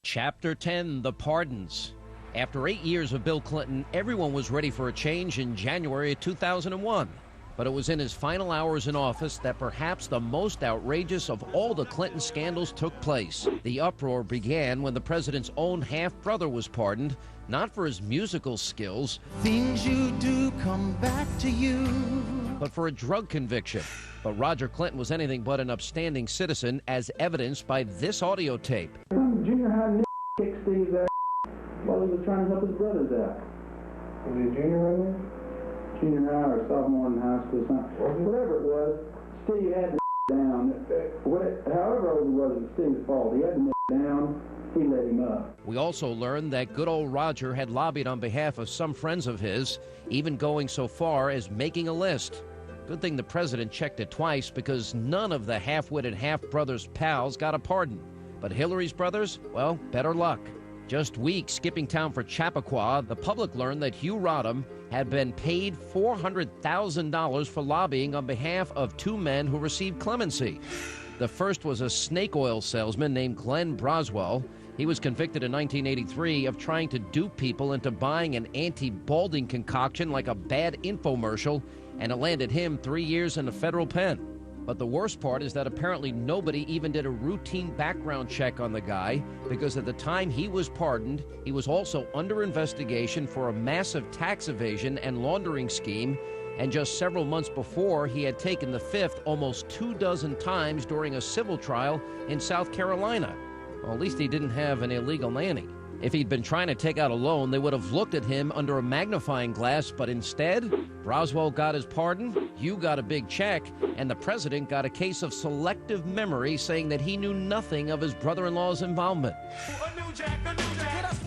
Chapter 10, The Pardons. After 8 years of Bill Clinton, everyone was ready for a change in January of 2001. But it was in his final hours in office that perhaps the most outrageous of all the Clinton scandals took place. The uproar began when the president's own half-brother was pardoned, not for his musical skills, things you do come back to you, but for a drug conviction. But Roger Clinton was anything but an upstanding citizen, as evidenced by this audio tape. Some junior high kicked Steve's ass while he was trying to help his brothers out. Was he a junior right there? Junior high or sophomore in high school, something. Whatever it was, Steve had the down. However old he was, it was Steve's fault. He had the down. He let him up. We also learned that good old Roger had lobbied on behalf of some friends of his, even going so far as making a list. Good thing the president checked it twice, because none of the half-witted half-brothers' pals got a pardon. But Hillary's brothers, well, better luck. Just weeks skipping town for Chappaqua, the public learned that Hugh Rodham had been paid $400,000 for lobbying on behalf of two men who received clemency. The first was a snake oil salesman named Glenn Broswell. He was convicted in 1983 of trying to dupe people into buying an anti-balding concoction like a bad infomercial, and it landed him 3 years in a federal pen. But the worst part is that apparently nobody even did a routine background check on the guy, because at the time he was pardoned, he was also under investigation for a massive tax evasion and laundering scheme, and just several months before, he had taken the fifth almost 24 times during a civil trial in South Carolina. Well, at least he didn't have an illegal nanny. If he'd been trying to take out a loan, they would have looked at him under a magnifying glass, but instead, Broswell got his pardon, Hugh got a big check, and the president got a case of selective memory, saying that he knew nothing of his brother-in-law's involvement.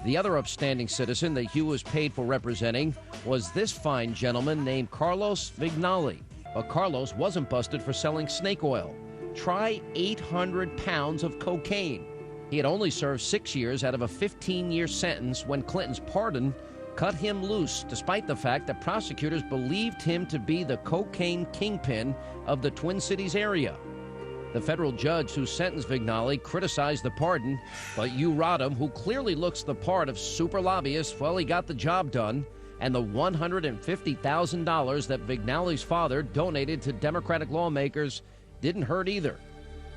The other upstanding citizen that Hugh was paid for representing was this fine gentleman named Carlos Vignali. But Carlos wasn't busted for selling snake oil. Try 800 pounds of cocaine. He had only served 6 years out of a 15-year sentence when Clinton's pardon cut him loose, despite the fact that prosecutors believed him to be the cocaine kingpin of the Twin Cities area. The federal judge who sentenced Vignali criticized the pardon, but Hugh Rodham, who clearly looks the part of super lobbyist, well, he got the job done, and the $150,000 that Vignali's father donated to Democratic lawmakers didn't hurt either.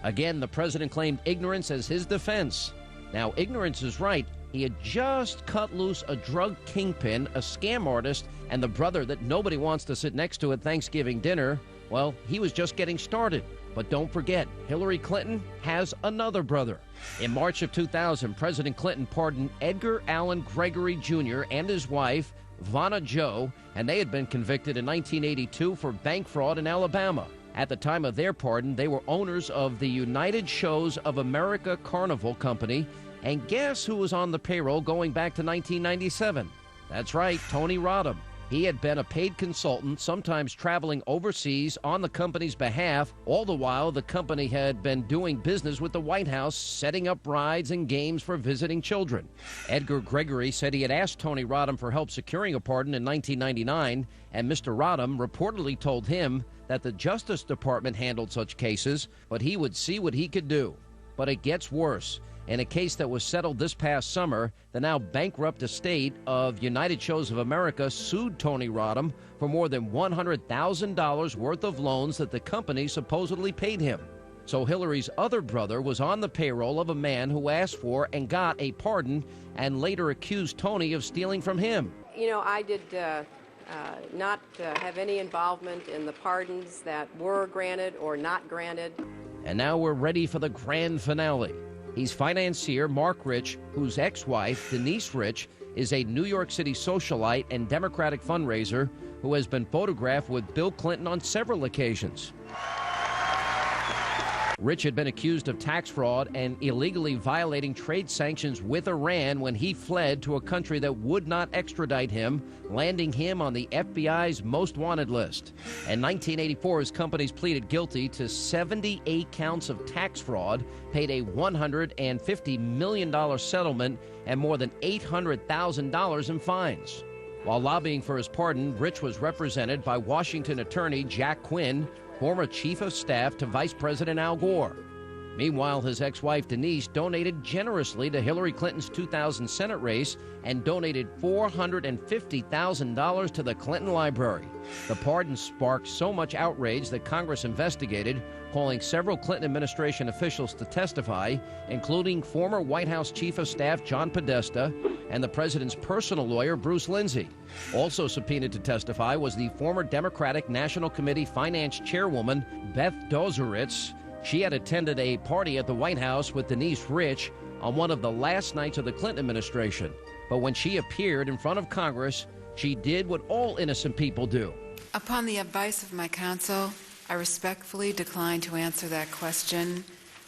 Again, the president claimed ignorance as his defense. Now, ignorance is right. He had just cut loose a drug kingpin, a scam artist, and the brother that nobody wants to sit next to at Thanksgiving dinner. Well, he was just getting started. But don't forget, Hillary Clinton has another brother. In March of 2000, President Clinton pardoned Edgar Allen Gregory Jr. and his wife, Vanna Jo, and they had been convicted in 1982 for bank fraud in Alabama. At the time of their pardon, they were owners of the United Shows of America Carnival Company. And guess who was on the payroll going back to 1997? That's right, Tony Rodham. He had been a paid consultant, sometimes traveling overseas on the company's behalf. All the while, the company had been doing business with the White House, setting up rides and games for visiting children. Edgar Gregory said he had asked Tony Rodham for help securing a pardon in 1999, and Mr. Rodham reportedly told him that the Justice Department handled such cases, but he would see what he could do. But it gets worse. In a case that was settled this past summer, the now bankrupt estate of United Shows of America sued Tony Rodham for more than $100,000 worth of loans that the company supposedly paid him. So Hillary's other brother was on the payroll of a man who asked for and got a pardon and later accused Tony of stealing from him. You know, I did not have any involvement in the pardons that were granted or not granted. And now we're ready for the grand finale. He's financier Mark Rich, whose ex-wife, Denise Rich, is a New York City socialite and Democratic fundraiser who has been photographed with Bill Clinton on several occasions. Rich had been accused of tax fraud and illegally violating trade sanctions with Iran when he fled to a country that would not extradite him, landing him on the FBI's most wanted list. In 1984, his companies pleaded guilty to 78 counts of tax fraud, paid a $150 million settlement, and more than $800,000 in fines. While lobbying for his pardon, Rich was represented by Washington attorney Jack Quinn, former chief of staff to Vice President Al Gore. Meanwhile, his ex-wife Denise donated generously to Hillary Clinton's 2000 Senate race and donated $450,000 to the Clinton Library. The pardon sparked so much outrage that Congress investigated, calling several Clinton administration officials to testify, including former White House Chief of Staff John Podesta and the president's personal lawyer, Bruce Lindsay. Also subpoenaed to testify was the former Democratic National Committee Finance Chairwoman, Beth Dozeritz. She had attended a party at the White House with Denise Rich on one of the last nights of the Clinton administration. But when she appeared in front of Congress, she did what all innocent people do. Upon the advice of my counsel, I respectfully decline to answer that question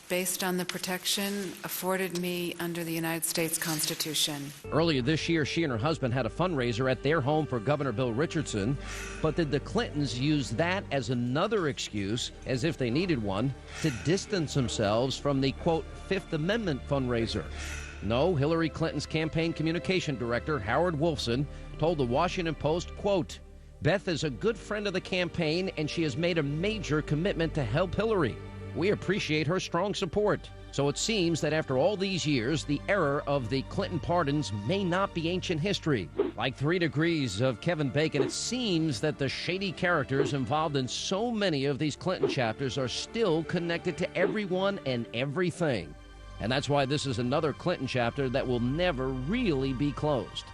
based on the protection afforded me under the United States Constitution. Earlier this year, she and her husband had a fundraiser at their home for Governor Bill Richardson. But did the Clintons use that as another excuse, as if they needed one, to distance themselves from the, quote, Fifth Amendment fundraiser? No, Hillary Clinton's campaign communication director, Howard Wolfson, told the Washington Post, quote, Beth is a good friend of the campaign, and she has made a major commitment to help Hillary. We appreciate her strong support. So it seems that after all these years, the era of the Clinton pardons may not be ancient history. Like 3 Degrees of Kevin Bacon, it seems that the shady characters involved in so many of these Clinton chapters are still connected to everyone and everything. And that's why this is another Clinton chapter that will never really be closed.